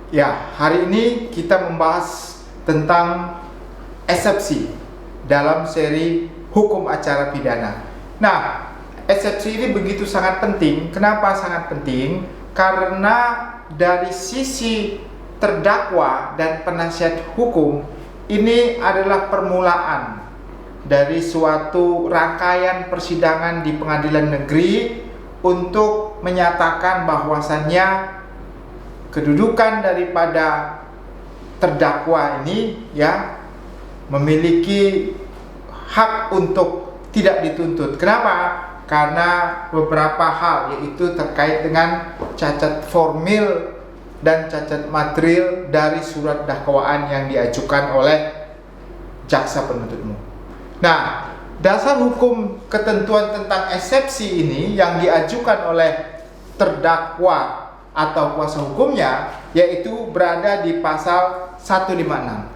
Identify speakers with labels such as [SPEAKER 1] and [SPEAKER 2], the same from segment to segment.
[SPEAKER 1] Ya, hari ini kita membahas tentang eksepsi dalam seri hukum acara pidana. Nah, eksepsi ini begitu sangat penting. Kenapa sangat penting? Karena dari sisi terdakwa dan penasihat hukum, ini adalah permulaan dari suatu rangkaian persidangan di pengadilan negeri untuk menyatakan bahwasannya kedudukan daripada terdakwa ini memiliki hak untuk tidak dituntut. Kenapa? Karena beberapa hal, yaitu terkait dengan cacat formil dan cacat material dari surat dakwaan yang diajukan oleh jaksa penuntut umum. Nah, dasar hukum ketentuan tentang eksepsi ini yang diajukan oleh terdakwa atau kuasa hukumnya, yaitu berada di pasal 156.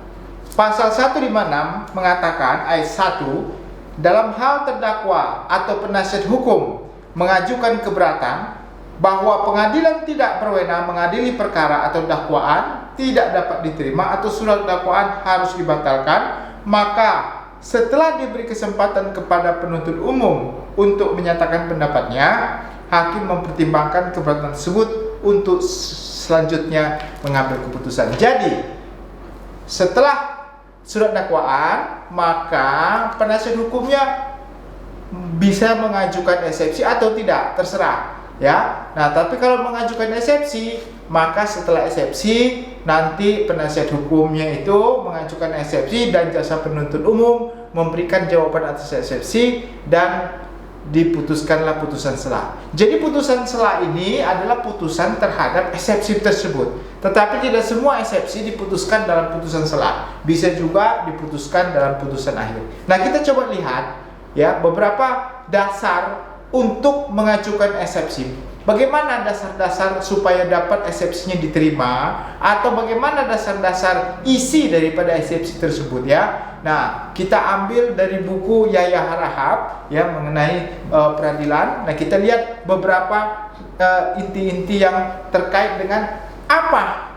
[SPEAKER 1] Pasal 156 mengatakan ayat 1, dalam hal terdakwa atau penasihat hukum mengajukan keberatan bahwa pengadilan tidak berwenang mengadili perkara atau dakwaan tidak dapat diterima atau surat dakwaan harus dibatalkan, maka setelah diberi kesempatan kepada penuntut umum untuk menyatakan pendapatnya, hakim mempertimbangkan keberatan tersebut untuk selanjutnya mengambil keputusan. Jadi, setelah surat dakwaan, maka penasihat hukumnya bisa mengajukan eksepsi atau tidak, terserah ya. Nah, tapi kalau mengajukan eksepsi, maka setelah eksepsi nanti penasihat hukumnya itu mengajukan eksepsi dan jaksa penuntut umum memberikan jawaban atas eksepsi dan diputuskanlah putusan sela. Jadi putusan sela ini adalah putusan terhadap eksepsi tersebut. Tetapi tidak semua eksepsi diputuskan dalam putusan sela. Bisa juga diputuskan dalam putusan akhir. Nah, kita coba lihat ya beberapa dasar untuk mengajukan eksepsi. Bagaimana dasar-dasar supaya dapat eksepsinya diterima, atau bagaimana dasar-dasar isi daripada eksepsi tersebut ya. Nah, kita ambil dari buku Yahya Harahap ya mengenai peradilan. Nah, kita lihat beberapa inti-inti yang terkait dengan apa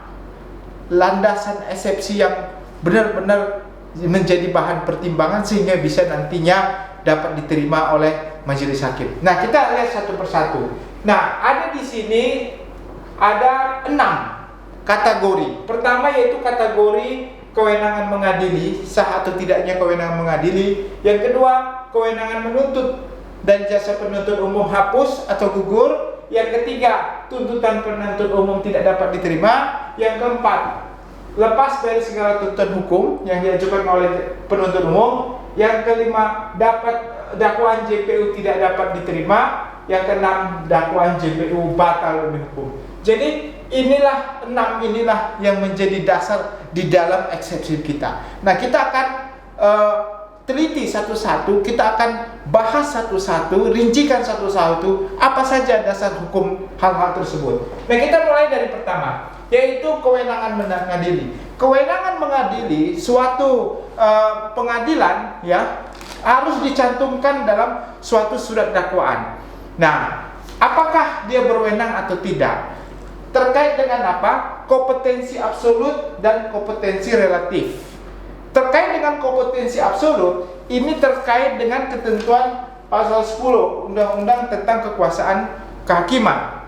[SPEAKER 1] landasan eksepsi yang benar-benar menjadi bahan pertimbangan sehingga bisa nantinya dapat diterima oleh majelis hakim. Nah, kita lihat satu persatu. Nah, ada di sini ada 6 kategori. Pertama yaitu kategori kewenangan mengadili, sah atau tidaknya kewenangan mengadili. Yang kedua, kewenangan menuntut dan jaksa penuntut umum hapus atau gugur. Yang ketiga, tuntutan penuntut umum tidak dapat diterima. Yang keempat, lepas dari segala tuntutan hukum yang diajukan oleh penuntut umum. Yang kelima, dakwaan JPU tidak dapat diterima. Yang keenam, dakwaan JPU batal demi hukum. Jadi inilah 6 inilah yang menjadi dasar di dalam eksepsi kita. Nah, kita akan teliti satu-satu, kita akan bahas satu-satu, rincikan satu-satu apa saja dasar hukum hal-hal tersebut. Nah, kita mulai dari pertama, yaitu kewenangan mengadili. Kewenangan mengadili suatu pengadilan ya harus dicantumkan dalam suatu surat dakwaan. Nah, apakah dia berwenang atau tidak? Terkait dengan apa? Kompetensi absolut dan kompetensi relatif. Terkait dengan kompetensi absolut, ini terkait dengan ketentuan pasal 10 Undang-Undang tentang Kekuasaan Kehakiman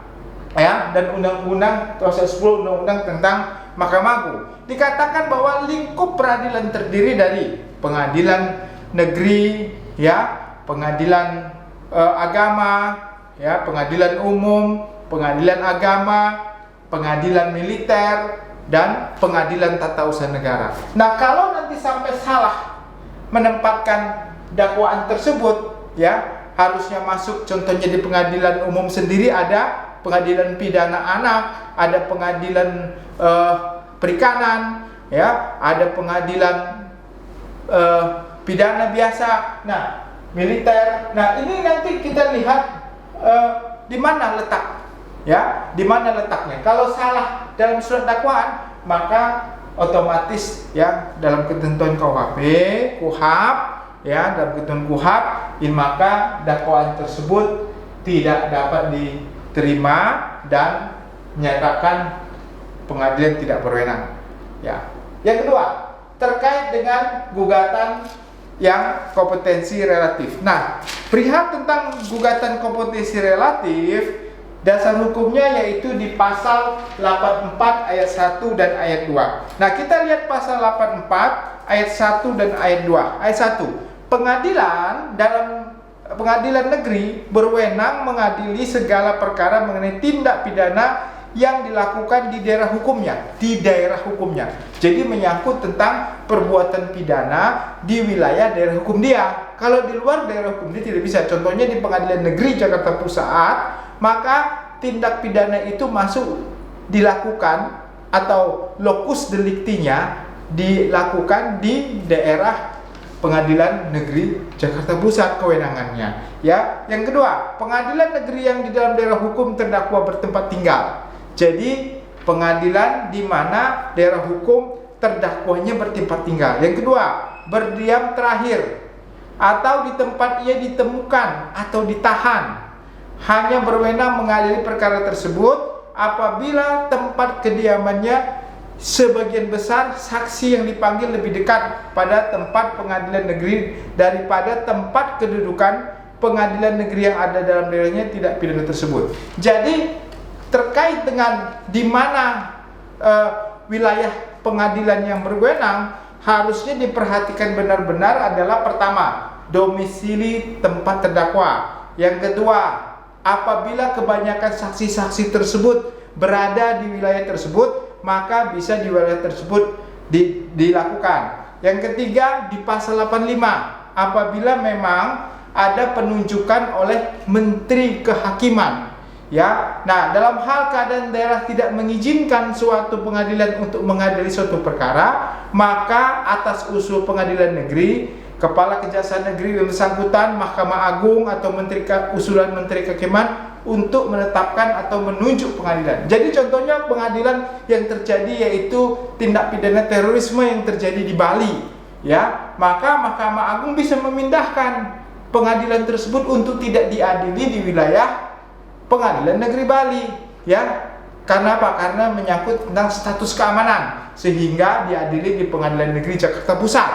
[SPEAKER 1] ya, dan Undang-Undang pasal 10 Undang-Undang tentang Mahkamah Agung. Dikatakan bahwa lingkup peradilan terdiri dari pengadilan negeri ya, pengadilan agama ya, pengadilan umum, pengadilan agama, pengadilan militer, dan pengadilan tata usaha negara. Nah, kalau nanti sampai salah menempatkan dakwaan tersebut ya, harusnya masuk contohnya di pengadilan umum sendiri ada pengadilan pidana anak, ada pengadilan perikanan ya, ada pengadilan pidana biasa. Nah, militer. Nah, ini nanti kita lihat di mana letak ya, di mana letaknya. Kalau salah dalam surat dakwaan, maka otomatis ya dalam ketentuan KUHP ya, dalam ketentuan KUHP, maka dakwaan tersebut tidak dapat diterima dan menyatakan pengadilan tidak berwenang. Ya. Yang kedua, terkait dengan gugatan yang kompetensi relatif. Nah, perihal tentang gugatan kompetensi relatif, dasar hukumnya yaitu di pasal 84 ayat 1 dan ayat 2. Nah, kita lihat pasal 84 ayat 1 dan ayat 2. Ayat 1. Pengadilan negeri berwenang mengadili segala perkara mengenai tindak pidana yang dilakukan di daerah hukumnya. Jadi menyangkut tentang perbuatan pidana di wilayah daerah hukum dia. Kalau di luar daerah hukum dia tidak bisa. Contohnya di Pengadilan Negeri Jakarta Pusat, maka tindak pidana itu dilakukan atau lokus deliktinya dilakukan di daerah Pengadilan Negeri Jakarta Pusat kewenangannya. Ya, yang kedua, pengadilan negeri yang di dalam daerah hukum terdakwa bertempat tinggal. Jadi pengadilan di mana daerah hukum terdakwanya bertempat tinggal. Yang kedua, berdiam terakhir atau di tempat ia ditemukan atau ditahan, hanya berwenang mengadili perkara tersebut apabila tempat kediamannya sebagian besar saksi yang dipanggil lebih dekat pada tempat pengadilan negeri daripada tempat kedudukan pengadilan negeri yang ada dalam daerahnya tidak pidana tersebut. Jadi terkait dengan di mana wilayah pengadilan yang berwenang, harusnya diperhatikan benar-benar adalah pertama, domisili tempat terdakwa. Yang kedua, apabila kebanyakan saksi-saksi tersebut berada di wilayah tersebut, maka bisa di wilayah tersebut dilakukan. Yang ketiga, di pasal 85, apabila memang ada penunjukan oleh Menteri Kehakiman. Ya, nah dalam hal keadaan daerah tidak mengizinkan suatu pengadilan untuk mengadili suatu perkara, maka atas usul pengadilan negeri, Kepala Kejaksaan Negeri yang bersangkutan, Mahkamah Agung atau usulan Menteri Kehakiman untuk menetapkan atau menunjuk pengadilan. Jadi contohnya pengadilan yang terjadi yaitu tindak pidana terorisme yang terjadi di Bali, ya, maka Mahkamah Agung bisa memindahkan pengadilan tersebut untuk tidak diadili di wilayah Pengadilan Negeri Bali, ya. Karena apa? Karena menyangkut tentang status keamanan, sehingga diadili di Pengadilan Negeri Jakarta Pusat,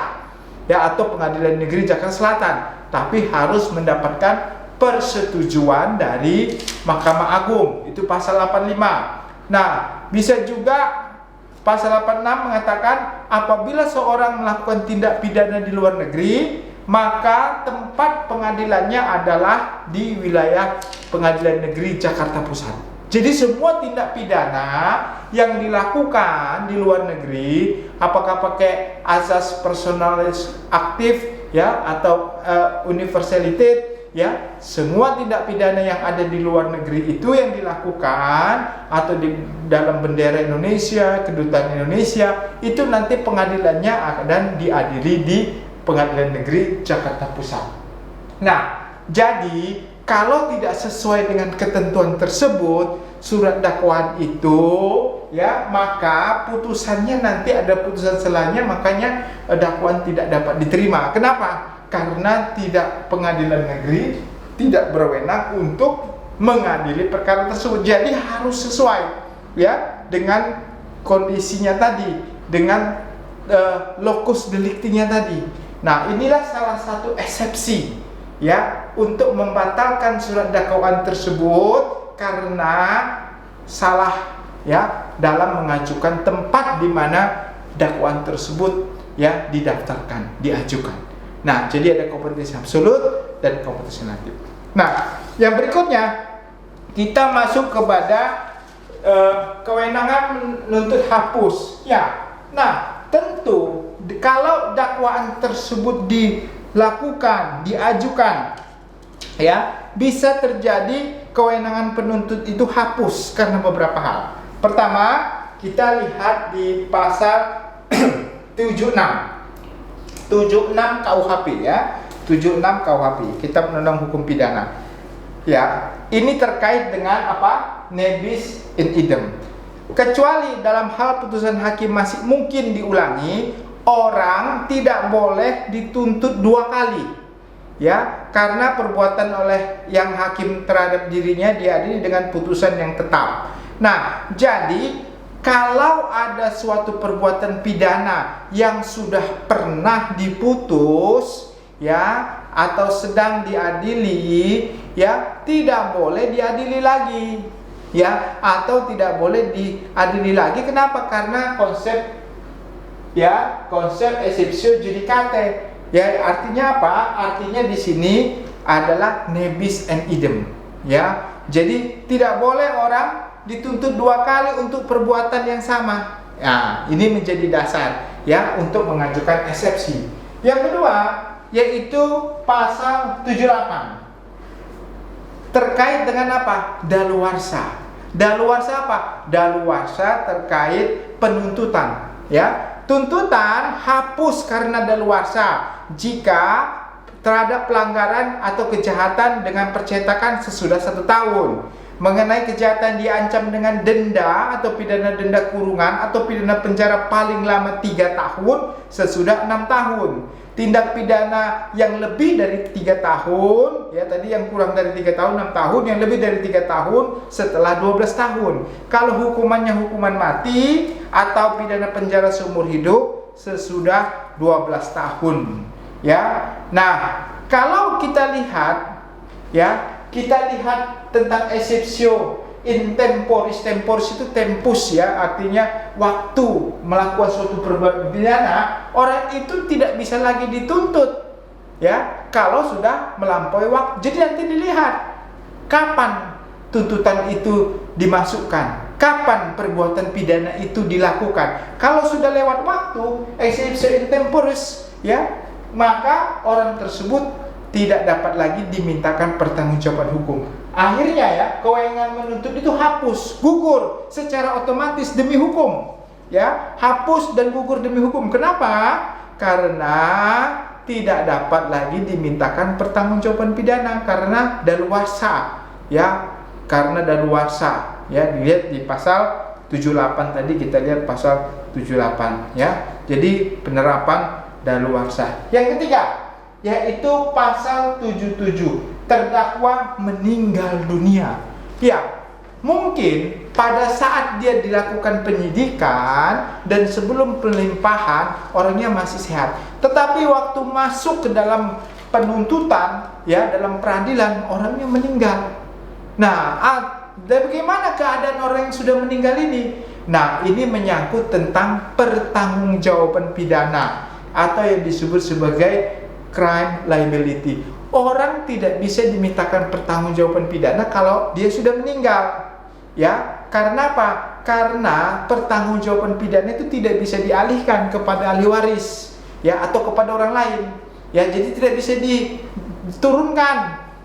[SPEAKER 1] ya, atau Pengadilan Negeri Jakarta Selatan, tapi harus mendapatkan persetujuan dari Mahkamah Agung. Itu pasal 85. Nah, bisa juga pasal 86 mengatakan apabila seorang melakukan tindak pidana di luar negeri, maka tempat pengadilannya adalah di wilayah Pengadilan Negeri Jakarta Pusat. Jadi semua tindak pidana yang dilakukan di luar negeri, apakah pakai asas personalis aktif, ya, atau universalitas, ya, semua tindak pidana yang ada di luar negeri itu yang dilakukan atau di dalam bendera Indonesia, kedutaan Indonesia, itu nanti pengadilannya akan diadili di Pengadilan Negeri Jakarta Pusat. Nah, jadi kalau tidak sesuai dengan ketentuan tersebut, surat dakwaan itu, ya, maka putusannya nanti ada putusan selanya, makanya dakwaan tidak dapat diterima. Kenapa? Karena pengadilan negeri tidak berwenang untuk mengadili perkara tersebut. Jadi harus sesuai, ya, dengan kondisinya tadi, dengan lokus deliktinya tadi. Nah, inilah salah satu eksepsi, ya, untuk membatalkan surat dakwaan tersebut karena salah, ya, dalam mengajukan tempat di mana dakwaan tersebut, ya, didaftarkan, diajukan. Nah, jadi ada kompetensi absolut dan kompetensi relatif. Nah, yang berikutnya kita masuk kepada kewenangan menuntut hapus. Ya, nah tentu kalau dakwaan tersebut dilakukan, diajukan, ya, bisa terjadi kewenangan penuntut itu hapus karena beberapa hal. Pertama, kita lihat di pasal 76 KUHP, ya. 76 KUHP, Kitab Undang-Undang Hukum Pidana. Ya, ini terkait dengan apa? Nebis in idem. Kecuali dalam hal putusan hakim masih mungkin diulangi, orang tidak boleh dituntut dua kali, ya, karena perbuatan oleh yang hakim terhadap dirinya diadili dengan putusan yang tetap. Nah, jadi kalau ada suatu perbuatan pidana yang sudah pernah diputus, ya, atau sedang diadili, ya, tidak boleh diadili lagi, ya, atau tidak boleh diadili lagi. Kenapa? Karena konsep exceptio judicatae. Ya, artinya apa? Artinya di sini adalah nebis and idem. Ya, jadi tidak boleh orang dituntut 2 kali untuk perbuatan yang sama. Nah, ini menjadi dasar, ya, untuk mengajukan eksepsi. Yang kedua, yaitu pasal 78. Terkait dengan apa? Daluarsa. Daluarsa apa? Daluarsa terkait penuntutan, ya. Tuntutan hapus karena daluarsa jika terhadap pelanggaran atau kejahatan dengan percetakan sesudah 1 tahun. Mengenai kejahatan diancam dengan denda atau pidana denda kurungan atau pidana penjara paling lama 3 tahun sesudah 6 tahun. Tindak pidana yang lebih dari 3 tahun, ya, tadi yang kurang dari 3 tahun 6 tahun, yang lebih dari 3 tahun setelah 12 tahun. Kalau hukumannya hukuman mati atau pidana penjara seumur hidup sesudah 12 tahun, ya. Nah, kalau kita lihat, ya, kita lihat tentang exceptio in temporis. Temporis itu tempus, ya, artinya waktu melakukan suatu perbuatan pidana. Orang itu tidak bisa lagi dituntut, ya, kalau sudah melampaui waktu. Jadi nanti dilihat kapan tuntutan itu dimasukkan, kapan perbuatan pidana itu dilakukan. Kalau sudah lewat waktu exceptio in temporis, ya, maka orang tersebut tidak dapat lagi dimintakan pertanggungjawaban hukum. Akhirnya, ya, kewenangan menuntut itu hapus, gugur secara otomatis demi hukum, ya, hapus dan gugur demi hukum. Kenapa? Karena tidak dapat lagi dimintakan pertanggungjawaban pidana karena daluarsa, ya, karena daluarsa, ya, dilihat di pasal 78 tadi, kita lihat pasal 78, ya. Jadi penerapan daluarsa. Yang ketiga, yaitu pasal 77, terdakwa meninggal dunia. Ya, mungkin pada saat dia dilakukan penyidikan dan sebelum pelimpahan orangnya masih sehat, tetapi waktu masuk ke dalam penuntutan, ya, dalam peradilan, orangnya meninggal. Nah, bagaimana keadaan orang yang sudah meninggal ini? Nah, ini menyangkut tentang pertanggungjawaban pidana atau yang disebut sebagai crime liability. Orang tidak bisa dimintakan pertanggungjawaban pidana kalau dia sudah meninggal, ya. Karena apa? Karena pertanggungjawaban pidana itu tidak bisa dialihkan kepada ahli waris, ya, atau kepada orang lain, ya. Jadi tidak bisa diturunkan,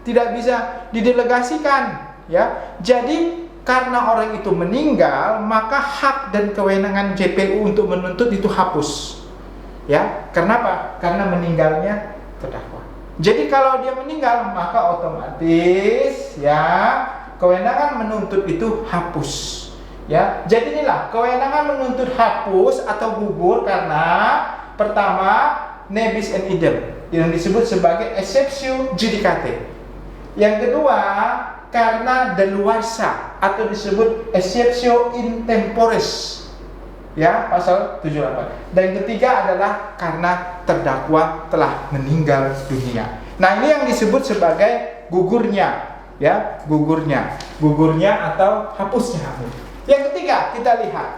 [SPEAKER 1] tidak bisa didelegasikan, ya. Jadi karena orang itu meninggal, maka hak dan kewenangan JPU untuk menuntut itu hapus, ya. Karena apa? Karena meninggalnya terdakwa. Jadi kalau dia meninggal, maka otomatis, ya, kewenangan menuntut itu hapus, ya. Jadi inilah kewenangan menuntut hapus atau gugur karena pertama nebis and idem yang disebut sebagai exceptio judicatae. Yang kedua karena daluarsa atau disebut exceptio in temporis, ya, pasal 78. Dan yang ketiga adalah karena terdakwa telah meninggal dunia. Nah, ini yang disebut sebagai gugurnya, ya, gugurnya atau hapusnya. Yang ketiga, kita lihat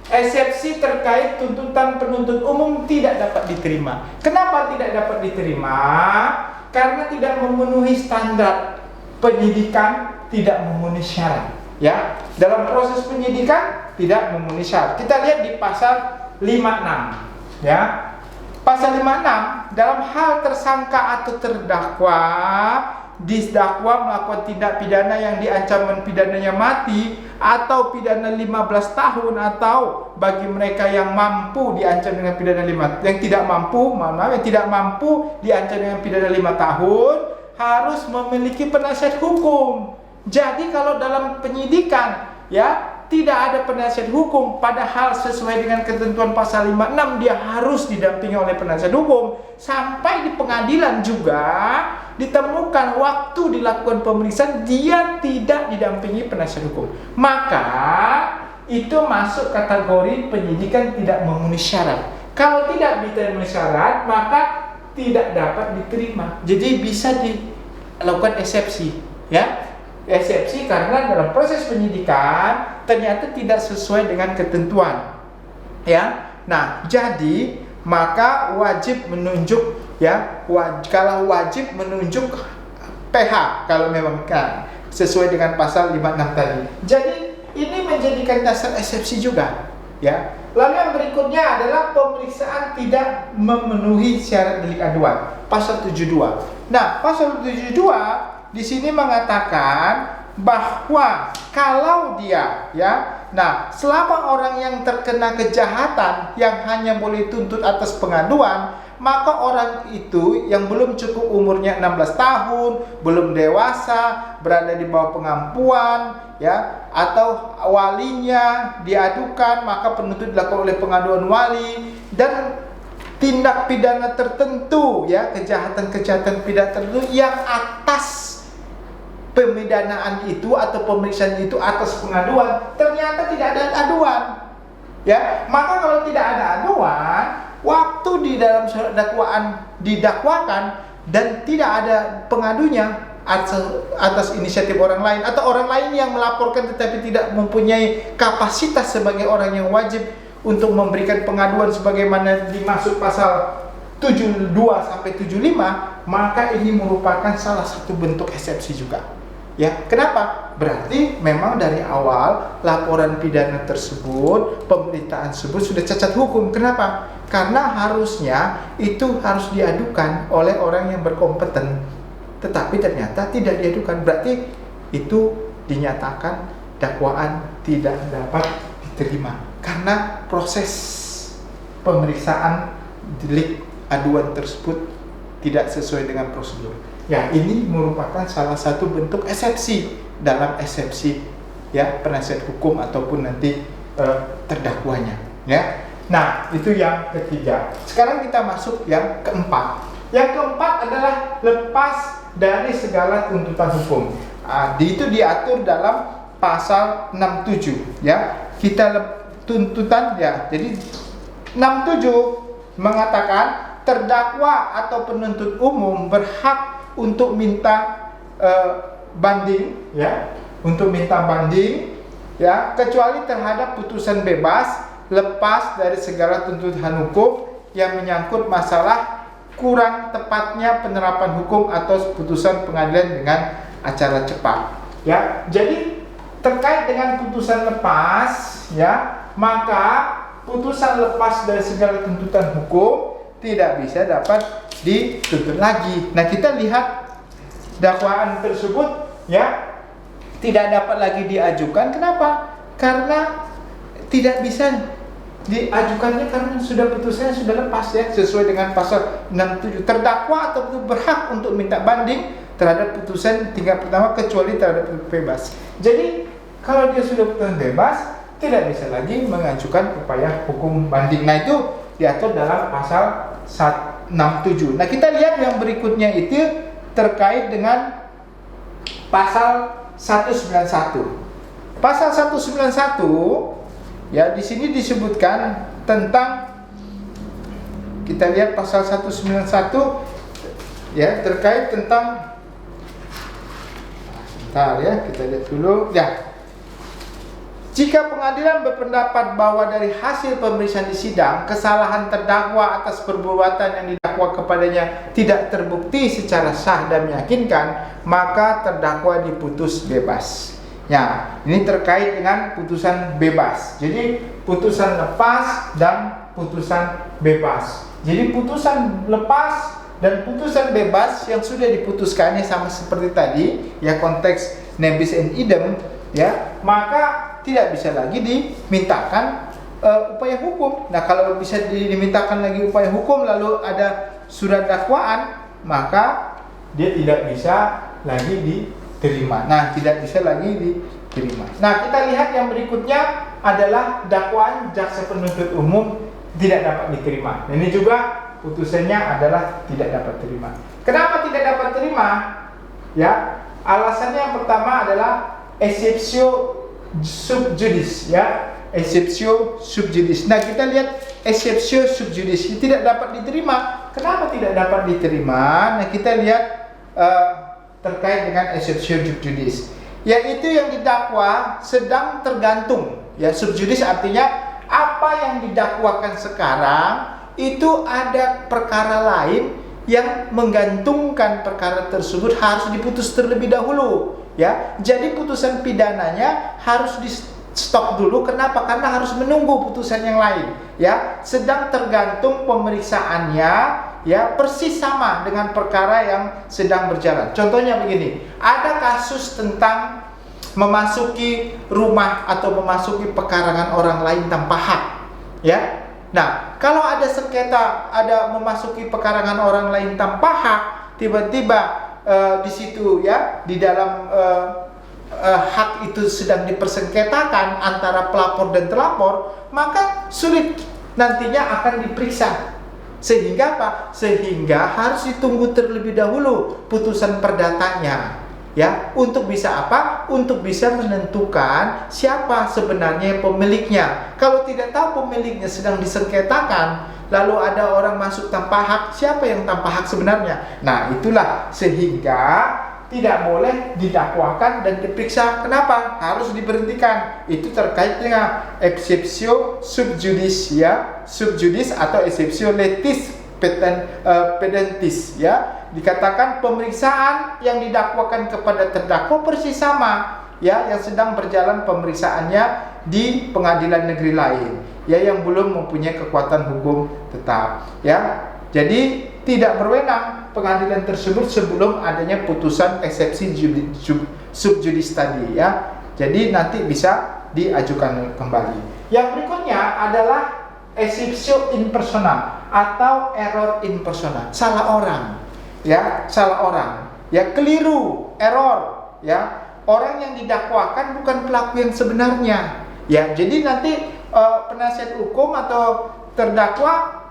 [SPEAKER 1] eksepsi terkait tuntutan penuntut umum tidak dapat diterima. Kenapa tidak dapat diterima? Karena tidak memenuhi standar penyidikan, tidak memenuhi syarat, ya. Dalam proses penyidikan tidak memenuhi syarat. Kita lihat di pasal 56, ya. Pasal 56, dalam hal tersangka atau terdakwa didakwa melakukan tindak pidana yang diancaman pidananya mati atau pidana 15 tahun atau bagi mereka yang mampu diancam dengan pidana 5, yang tidak mampu diancam dengan pidana 5 tahun harus memiliki penasihat hukum. Jadi kalau dalam penyidikan, ya, tidak ada penasihat hukum, padahal sesuai dengan ketentuan pasal 56 dia harus didampingi oleh penasihat hukum. Sampai di pengadilan juga ditemukan waktu dilakukan pemeriksaan dia tidak didampingi penasihat hukum. Maka itu masuk kategori penyidikan tidak memenuhi syarat. Kalau tidak memenuhi syarat, maka tidak dapat diterima. Jadi bisa dilakukan eksepsi, ya. Eksepsi karena dalam proses penyidikan ternyata tidak sesuai dengan ketentuan, ya. Nah, jadi maka wajib menunjuk, ya, kalau wajib menunjuk PH kalau memang sesuai dengan pasal 56 tadi. Jadi ini menjadikan dasar eksepsi juga, ya. Lalu yang berikutnya adalah pemeriksaan tidak memenuhi syarat delik aduan, pasal 72. Nah, pasal 72 di sini mengatakan bahwa kalau dia, ya, nah, selama orang yang terkena kejahatan yang hanya boleh tuntut atas pengaduan, maka orang itu yang belum cukup umurnya 16 tahun, belum dewasa, berada di bawah pengampuan, ya, atau walinya diadukan, maka penuntut dilakukan oleh pengaduan wali, dan tindak pidana tertentu, ya, kejahatan-kejahatan pidana tertentu yang atas pemidanaan itu atau pemeriksaan itu atas pengaduan ternyata tidak ada aduan, ya, maka kalau tidak ada aduan, waktu di dalam surat dakwaan didakwakan dan tidak ada pengadunya atas inisiatif orang lain atau orang lain yang melaporkan tetapi tidak mempunyai kapasitas sebagai orang yang wajib untuk memberikan pengaduan sebagaimana dimaksud pasal 72 sampai 75, maka ini merupakan salah satu bentuk eksepsi juga. Ya, kenapa? Berarti memang dari awal laporan pidana tersebut, pemberitaan tersebut sudah cacat hukum. Kenapa? Karena harusnya itu harus diadukan oleh orang yang berkompeten, tetapi ternyata tidak diadukan. Berarti itu dinyatakan dakwaan tidak dapat diterima karena proses pemeriksaan delik aduan tersebut tidak sesuai dengan prosedur. Ya, ini merupakan salah satu bentuk eksepsi dalam eksepsi, ya, penasihat hukum ataupun nanti terdakwanya, ya. Nah, itu yang ketiga. Sekarang kita masuk yang keempat. Yang keempat adalah lepas dari segala tuntutan hukum. Itu diatur dalam pasal 67, ya. Tuntutan, ya. Jadi 67 mengatakan terdakwa atau penuntut umum berhak untuk minta banding, ya, untuk minta banding, ya, kecuali terhadap putusan bebas lepas dari segala tuntutan hukum yang menyangkut masalah kurang tepatnya penerapan hukum atau putusan pengadilan dengan acara cepat, ya. Jadi terkait dengan putusan lepas, ya, maka putusan lepas dari segala tuntutan hukum tidak bisa dapat dituntut lagi. Nah, kita lihat dakwaan tersebut, ya, tidak dapat lagi diajukan. Kenapa? Karena tidak bisa diajukannya karena sudah putusannya sudah lepas, ya, sesuai dengan pasal 67. Terdakwa atau berhak untuk minta banding terhadap putusan tingkat pertama kecuali terhadap bebas. Jadi kalau dia sudah putusan bebas, tidak bisa lagi mengajukan upaya hukum banding. Nah, itu diatur dalam pasal 67. Nah, kita lihat yang berikutnya itu terkait dengan pasal 191. Pasal 191, ya, di sini disebutkan tentang, kita lihat pasal 191, ya, terkait tentang, bentar, ya, kita lihat dulu, ya. Jika pengadilan berpendapat bahwa dari hasil pemeriksaan di sidang kesalahan terdakwa atas perbuatan yang didakwa kepadanya tidak terbukti secara sah dan meyakinkan, maka terdakwa diputus bebas. Ya, ini terkait dengan putusan bebas. Jadi putusan lepas dan putusan bebas. Jadi putusan lepas dan putusan bebas yang sudah diputuskannya sama seperti tadi, ya, konteks nebis in idem, ya, maka tidak bisa lagi dimintakan upaya hukum. Nah, kalau bisa dimintakan lagi upaya hukum lalu ada surat dakwaan, maka dia tidak bisa lagi diterima. Nah, tidak bisa lagi diterima. Nah, kita lihat yang berikutnya adalah dakwaan jaksa penuntut umum tidak dapat diterima. Ini juga putusannya adalah tidak dapat terima. Kenapa tidak dapat terima? Ya, alasannya yang pertama adalah exceptio sub judice, ya. exceptio sub judice. Nah, kita lihat exceptio sub judice tidak dapat diterima. Kenapa tidak dapat diterima? Nah, kita lihat terkait dengan exceptio sub judice, yaitu yang didakwa sedang tergantung. Ya, sub judice artinya apa yang didakwakan sekarang itu ada perkara lain yang menggantungkan perkara tersebut harus diputus terlebih dahulu. Ya, jadi putusan pidananya harus di stop dulu. Kenapa? Karena harus menunggu putusan yang lain. Ya, sedang tergantung pemeriksaannya, ya persis sama dengan perkara yang sedang berjalan. Contohnya begini, ada kasus tentang memasuki rumah atau memasuki pekarangan orang lain tanpa hak. Ya, nah kalau ada sengketa, ada memasuki pekarangan orang lain tanpa hak, tiba-tiba di situ ya di dalam hak itu sedang dipersengketakan antara pelapor dan terlapor, maka sulit nantinya akan diperiksa. Sehingga apa? Sehingga harus ditunggu terlebih dahulu putusan perdatanya. Ya, untuk bisa apa? Untuk bisa menentukan siapa sebenarnya pemiliknya. Kalau tidak tahu pemiliknya sedang disengketakan, lalu ada orang masuk tanpa hak, siapa yang tanpa hak sebenarnya? Nah, itulah sehingga tidak boleh didakwakan dan diperiksa. Kenapa? Harus diberhentikan. Itu terkait dengan exceptio sub judice, ya, sub judice atau exceptio letis pedentis, ya. Dikatakan pemeriksaan yang didakwakan kepada terdakwa persis sama, ya, yang sedang berjalan pemeriksaannya di pengadilan negeri lain, ya, yang belum mempunyai kekuatan hukum tetap, ya. Jadi tidak berwenang pengadilan tersebut sebelum adanya putusan eksepsi sub judice tadi, ya. Jadi nanti bisa diajukan kembali. Yang berikutnya adalah exceptio in personam atau error in persona, salah orang. Ya, salah orang, ya, keliru, error, ya, orang yang didakwakan bukan pelaku yang sebenarnya, ya. Jadi nanti penasihat hukum atau terdakwa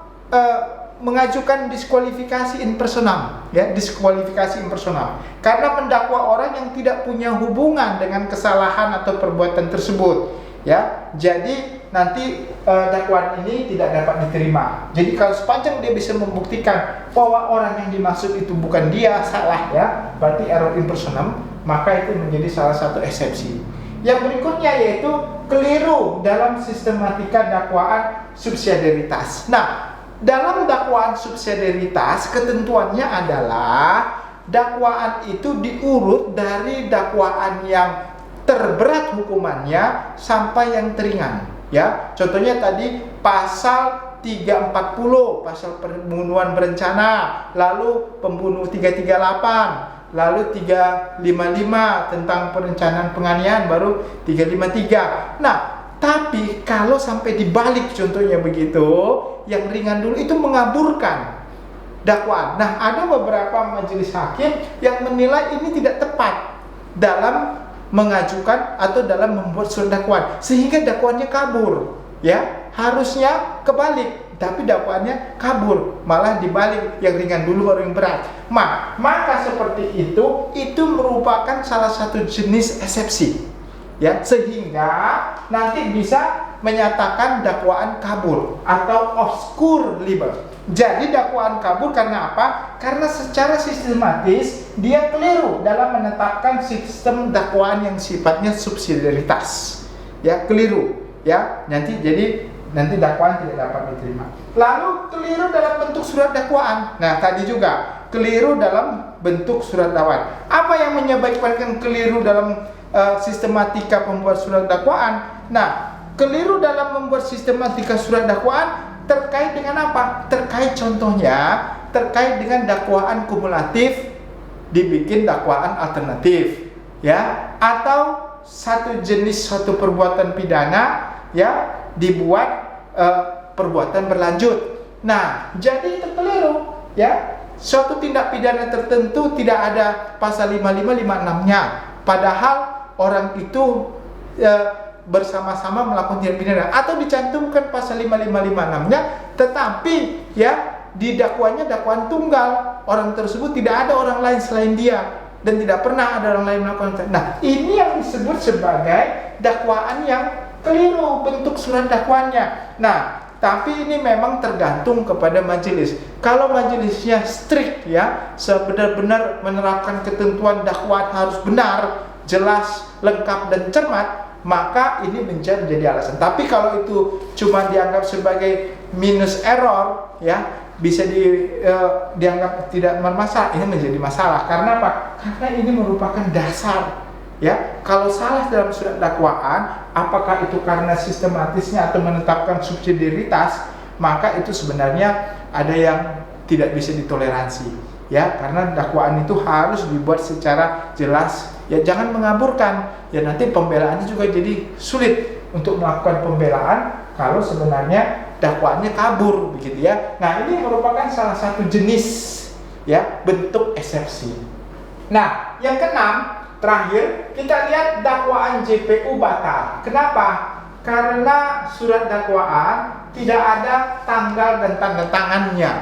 [SPEAKER 1] mengajukan diskualifikasi in personam, ya, diskualifikasi in personam, karena mendakwa orang yang tidak punya hubungan dengan kesalahan atau perbuatan tersebut, ya. Jadi nanti dakwaan ini tidak dapat diterima. Jadi kalau sepanjang dia bisa membuktikan bahwa orang yang dimaksud itu bukan dia, salah, ya, berarti error in personam, maka itu menjadi salah satu eksepsi. Yang berikutnya yaitu keliru dalam sistematika dakwaan subsidiaritas. Nah, dalam dakwaan subsidiaritas ketentuannya adalah dakwaan itu diurut dari dakwaan yang terberat hukumannya sampai yang teringan. Ya, contohnya tadi pasal 340, pasal pembunuhan berencana, lalu pembunuh 338, lalu 355 tentang perencanaan penganiayaan, baru 353. Nah, tapi kalau sampai dibalik contohnya begitu, yang ringan dulu itu mengaburkan dakwaan. Nah, ada beberapa majelis hakim yang menilai ini tidak tepat dalam mengajukan atau dalam membuat surat dakwaan, sehingga dakwaannya kabur, ya. Harusnya kebalik, tapi dakwaannya kabur, malah dibalik, yang ringan dulu baru yang berat. Maka seperti itu merupakan salah satu jenis eksepsi, ya, sehingga nanti bisa menyatakan dakwaan kabur atau obscur libel. Jadi dakwaan kabur karena apa? Karena secara sistematis dia keliru dalam menetapkan sistem dakwaan yang sifatnya subsidiaritas. Ya, keliru, ya. Nanti dakwaan tidak dapat diterima. Lalu keliru dalam bentuk surat dakwaan. Nah, tadi juga keliru dalam bentuk surat dakwaan. Apa yang menyebabkan keliru dalam sistematika pembuat surat dakwaan? Nah, keliru dalam membuat sistematika surat dakwaan terkait dengan apa? Terkait contohnya, terkait dengan dakwaan kumulatif dibikin dakwaan alternatif, ya, atau satu jenis satu perbuatan pidana, ya, dibuat perbuatan berlanjut. Nah, jadi itu keliru, ya. Suatu tindak pidana tertentu tidak ada pasal 55, 56-nya, padahal orang itu bersama-sama melakukan tindak pidana, atau dicantumkan pasal 55, 56-nya, tetapi ya di dakwaannya dakwaan tunggal, orang tersebut tidak ada orang lain selain dia dan tidak pernah ada orang lain melakukan. Nah, ini yang disebut sebagai dakwaan yang keliru bentuk surat dakwaannya. Nah, tapi ini memang tergantung kepada majelis. Kalau majelisnya strict ya, sebenar-benar menerapkan ketentuan dakwaan harus benar, jelas, lengkap dan cermat, maka ini menjadi alasan. Tapi kalau itu cuma dianggap sebagai minus error ya, bisa dianggap tidak bermasalah, ini menjadi masalah. Karena apa? Karena ini merupakan dasar. Ya, kalau salah dalam surat dakwaan, apakah itu karena sistematisnya atau menetapkan subsidiaritas, maka itu sebenarnya ada yang tidak bisa ditoleransi. Ya, karena dakwaan itu harus dibuat secara jelas. Ya, jangan mengaburkan. Ya, nanti pembelaannya juga jadi sulit untuk melakukan pembelaan kalau sebenarnya dakwaannya kabur, begitu ya. Nah, ini merupakan salah satu jenis ya bentuk eksepsi. Nah, yang keenam, terakhir, kita lihat dakwaan JPU batal. Kenapa? Karena surat dakwaan tidak ada tanggal dan tanda tangannya.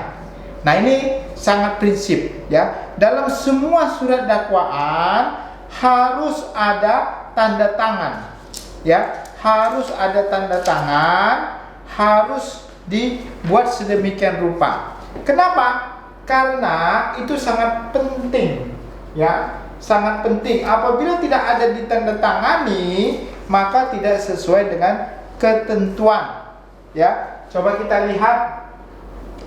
[SPEAKER 1] Nah, ini sangat prinsip ya. Dalam semua surat dakwaan harus ada tanda tangan. Ya, harus ada tanda tangan, harus dibuat sedemikian rupa. Kenapa? Karena itu sangat penting ya. Sangat penting. Apabila tidak ada ditandatangani, maka tidak sesuai dengan ketentuan. Ya, coba kita lihat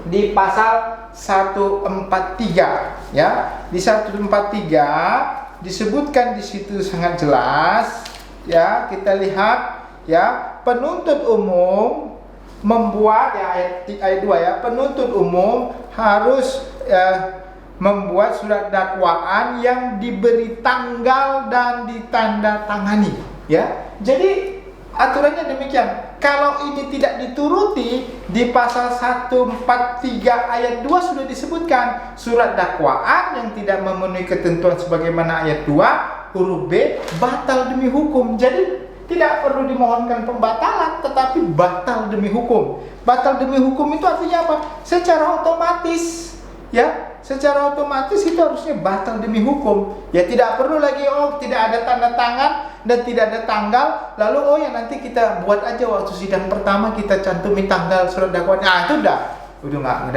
[SPEAKER 1] di pasal 143. Ya, di 143 disebutkan di situ sangat jelas. Ya, kita lihat ya, penuntut umum membuat ya ayat 2 ya, penuntut umum harus membuat surat dakwaan yang diberi tanggal dan ditandatangani ya. Jadi aturannya demikian. Kalau ini tidak dituruti, di pasal 143 ayat 2 sudah disebutkan surat dakwaan yang tidak memenuhi ketentuan sebagaimana ayat 2 huruf B batal demi hukum. Jadi tidak perlu dimohonkan pembatalan, tetapi batal demi hukum. Batal demi hukum itu artinya apa? Secara otomatis ya. Secara otomatis itu harusnya batal demi hukum. Ya, tidak perlu lagi tidak ada tanda tangan dan tidak ada tanggal, lalu ya nanti kita buat aja waktu sidang pertama kita cantumi tanggal surat dakwaan. Nah, itu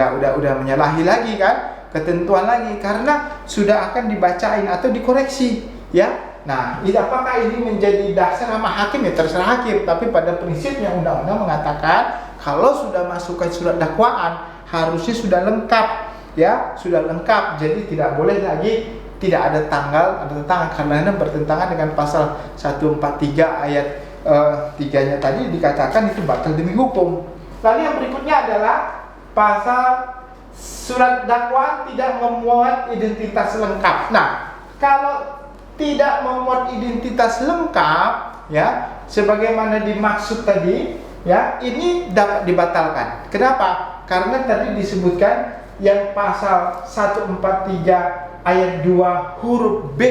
[SPEAKER 1] udah menyalahi lagi kan ketentuan lagi, karena sudah akan dibacain atau dikoreksi ya. Nah, apakah ini menjadi dasar sama hakim? Ya terserah hakim, tapi pada prinsipnya undang-undang mengatakan kalau sudah masukkan surat dakwaan harusnya sudah lengkap. Ya, sudah lengkap, jadi tidak boleh lagi tidak ada tanggal, ada tangan, karena bertentangan dengan pasal 143 ayat 3-nya tadi dikatakan itu batal demi hukum. Lalu yang berikutnya adalah pasal surat dakwaan tidak memuat identitas lengkap. Nah, kalau tidak memuat identitas lengkap ya, sebagaimana dimaksud tadi ya, ini dapat dibatalkan. Kenapa? Karena tadi disebutkan yang pasal 143 ayat 2 huruf B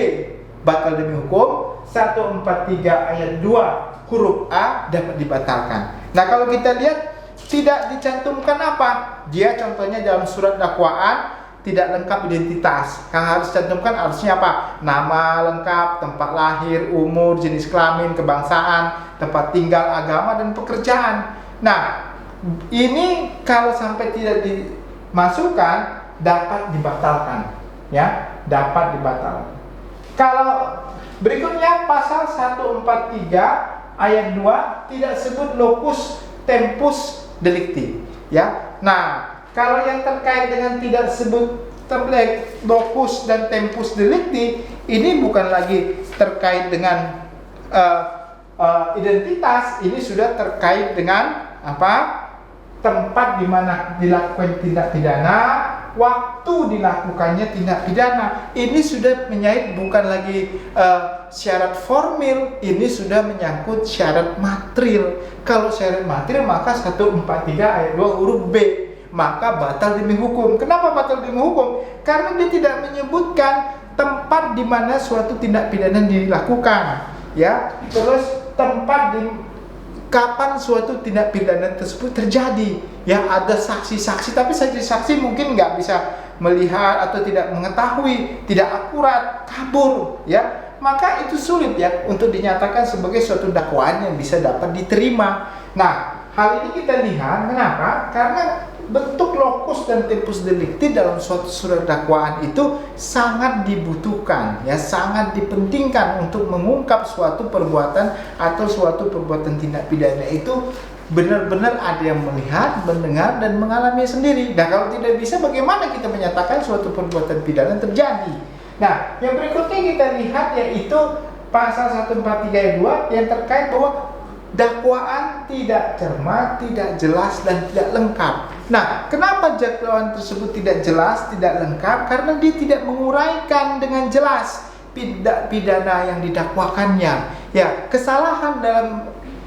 [SPEAKER 1] batal demi hukum, 143 ayat 2 huruf A dapat dibatalkan. Nah, kalau kita lihat tidak dicantumkan apa? Dia contohnya dalam surat dakwaan tidak lengkap identitas. Yang harus cantumkan harusnya apa? Nama lengkap, tempat lahir, umur, jenis kelamin, kebangsaan, tempat tinggal, agama dan pekerjaan. Nah, ini kalau sampai tidak masukkan dapat dibatalkan ya, dapat dibatalkan. Kalau berikutnya pasal 143 ayat 2 tidak sebut locus tempus delicti ya. Nah, kalau yang terkait dengan tidak sebut locus dan tempus delicti, ini bukan lagi terkait dengan identitas, ini sudah terkait dengan apa? Tempat di mana dilakukan tindak pidana, waktu dilakukannya tindak pidana. Ini sudah menyangkut bukan lagi syarat formil, ini sudah menyangkut syarat material. Kalau syarat material maka 143 ayat 2 huruf B, maka batal demi hukum. Kenapa batal demi hukum? Karena dia tidak menyebutkan tempat di mana suatu tindak pidana dilakukan, ya. Terus tempat di kapan suatu tindak pidana tersebut terjadi. Ya, ada saksi-saksi, tapi saksi-saksi mungkin nggak bisa melihat atau tidak mengetahui, tidak akurat, kabur, ya. maka itu sulit ya untuk dinyatakan sebagai suatu dakwaan yang bisa dapat diterima. Nah, hal ini kita lihat kenapa? Karena bentuk lokus dan tempus delicti dalam suatu surat dakwaan itu sangat dibutuhkan ya, sangat dipentingkan untuk mengungkap suatu perbuatan atau suatu perbuatan tindak pidana itu benar-benar ada yang melihat, mendengar, dan mengalami sendiri. Nah, kalau tidak bisa, bagaimana kita menyatakan suatu perbuatan pidana terjadi? Nah, yang berikutnya kita lihat yaitu pasal 143 ayat 2 yang terkait bahwa dakwaan tidak cermat, tidak jelas, dan tidak lengkap. Nah, kenapa dakwaan tersebut tidak jelas, tidak lengkap? Karena dia tidak menguraikan dengan jelas pidana yang didakwakannya. Ya, kesalahan dalam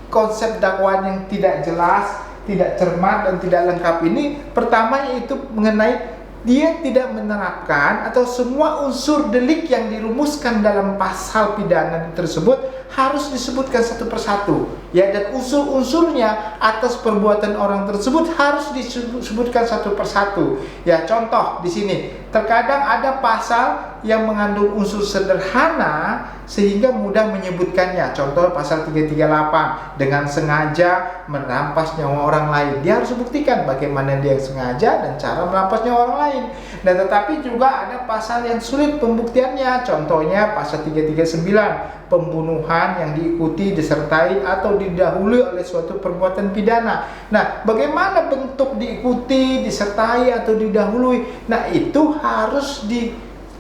[SPEAKER 1] konsep dakwaan yang tidak jelas, tidak cermat, dan tidak lengkap ini, pertama yaitu mengenai dia tidak menerapkan atau semua unsur delik yang dirumuskan dalam pasal pidana tersebut harus disebutkan satu persatu ya, dan unsur-unsurnya atas perbuatan orang tersebut harus disebutkan satu persatu ya. Contoh di sini, terkadang ada pasal yang mengandung unsur sederhana sehingga mudah menyebutkannya. Contoh pasal 338, dengan sengaja merampas nyawa orang lain. Dia harus buktikan bagaimana dia sengaja dan cara merampas nyawa orang lain. Dan tetapi juga ada pasal yang sulit pembuktiannya. Contohnya pasal 339, pembunuhan yang diikuti, disertai, atau didahului oleh suatu perbuatan pidana. Nah, bagaimana bentuk diikuti, disertai, atau didahului? Nah, itu harus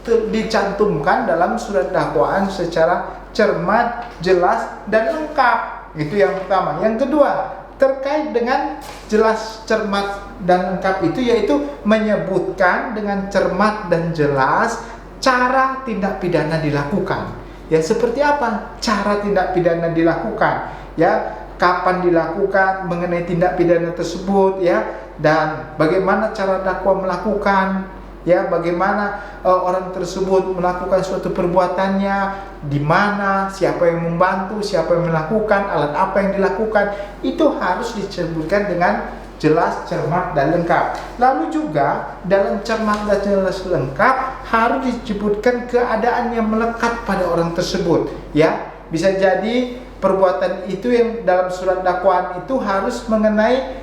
[SPEAKER 1] dicantumkan dalam surat dakwaan secara cermat, jelas, dan lengkap. Itu yang pertama. Yang kedua, terkait dengan jelas, cermat, dan lengkap itu yaitu menyebutkan dengan cermat dan jelas cara tindak pidana dilakukan. Ya, seperti apa cara tindak pidana dilakukan? Ya, kapan dilakukan, mengenai tindak pidana tersebut, ya, dan bagaimana cara dakwa melakukan, ya, bagaimana orang tersebut melakukan suatu perbuatannya, di mana, siapa yang membantu, siapa yang melakukan, alat apa yang dilakukan, itu harus disebutkan dengan jelas, cermat, dan lengkap. Lalu juga dalam cermat dan jelas lengkap harus disebutkan keadaan yang melekat pada orang tersebut. Ya, bisa jadi perbuatan itu yang dalam surat dakwaan itu harus mengenai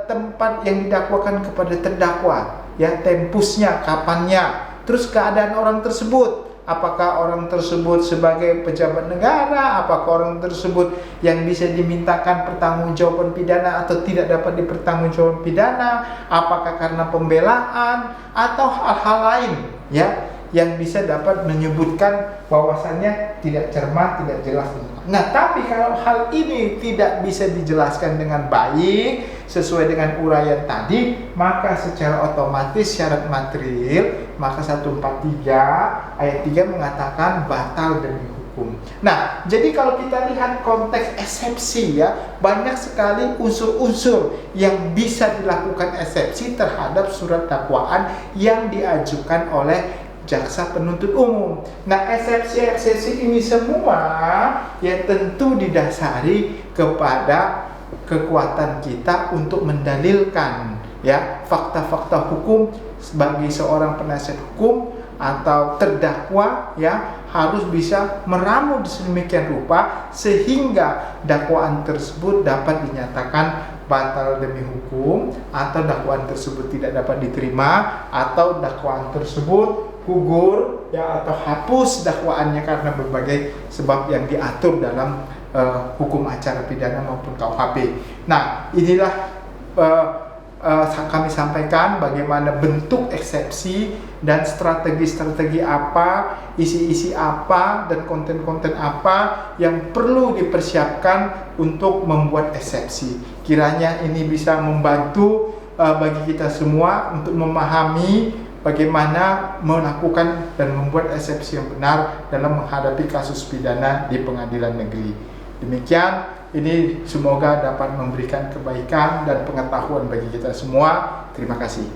[SPEAKER 1] tempat yang didakwakan kepada terdakwa, ya, tempusnya, kapannya, terus keadaan orang tersebut. Apakah orang tersebut sebagai pejabat negara, apakah orang tersebut yang bisa dimintakan pertanggungjawaban pidana atau tidak dapat dipertanggungjawabkan pidana, apakah karena pembelaan atau hal-hal lain, ya, yang bisa dapat menyebutkan bahwasannya tidak cermat, tidak jelas. Nah, tapi kalau hal ini tidak bisa dijelaskan dengan baik sesuai dengan uraian tadi, maka secara otomatis syarat material, maka 143 ayat 3 mengatakan batal demi hukum. Nah, jadi kalau kita lihat konteks eksepsi, ya, banyak sekali unsur-unsur yang bisa dilakukan eksepsi terhadap surat dakwaan yang diajukan oleh jaksa penuntut umum. Nah, eksepsi-eksepsi ini semua ya tentu didasari kepada kekuatan kita untuk mendalilkan, ya, fakta-fakta hukum sebagai seorang penasihat hukum atau terdakwa, ya, harus bisa meramu sedemikian rupa sehingga dakwaan tersebut dapat dinyatakan batal demi hukum, atau dakwaan tersebut tidak dapat diterima, atau dakwaan tersebut gugur, ya, atau hapus dakwaannya karena berbagai sebab yang diatur dalam hukum acara pidana maupun KUHP. Nah, inilah kami sampaikan bagaimana bentuk eksepsi dan strategi-strategi apa, isi-isi apa, dan konten-konten apa yang perlu dipersiapkan untuk membuat eksepsi. Kiranya ini bisa membantu bagi kita semua untuk memahami bagaimana melakukan dan membuat eksepsi yang benar dalam menghadapi kasus pidana di pengadilan negeri. Demikian, ini semoga dapat memberikan kebaikan dan pengetahuan bagi kita semua. Terima kasih.